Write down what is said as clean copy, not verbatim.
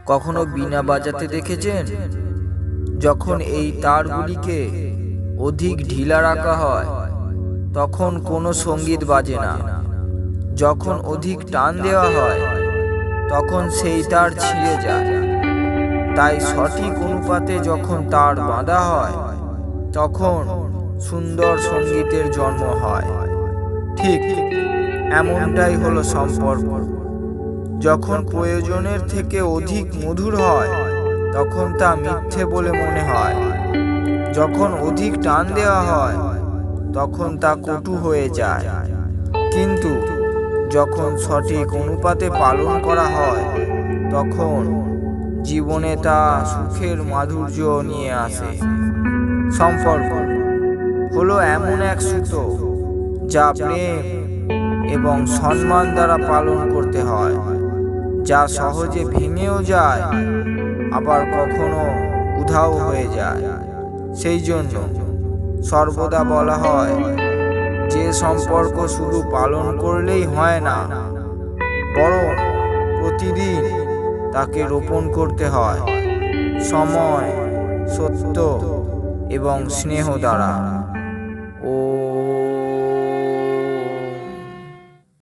কখনো বীণা বাজাতে দেখেছেন? যখন এই তারগুলিকে অধিক ঢিলা রাখা হয় তখন কোনো সঙ্গীত বাজে না। যখন অধিক টান দেওয়া হয় তখন সেই তার ছিঁড়ে যায়। তাই সঠিক অনুপাতে যখন তার বাঁধা হয় তখন সুন্দর সঙ্গীতের জন্ম হয়। ঠিক এমনটাই হলো সম্পর্ক। যখন প্রয়োজনের থেকে অধিক মধুর হয় তখন তা মিথ্যে বলে মনে হয়। যখন অধিক টান দেওয়া হয় তখন তা কটু হয়ে যায়। কিন্তু যখন সঠিক অনুপাতে পালন করা হয় তখন জীবনে তা সুখের মাধুর্য নিয়ে আসে। সম্পর্ক হলো এমন এক সুতো যা প্রেম এবং সম্মান দ্বারা পালন করতে হয়, যা সহজে ভেঙেও যায় আবার কখনো উধাও হয়ে যায়। সেই জন্য সর্বদা বলা হয় যে সম্পর্ক শুধু পালন করলেই হয় না, বরং প্রতিদিন তাকে রোপণ করতে হয় সময়, সত্য এবং স্নেহ দ্বারা।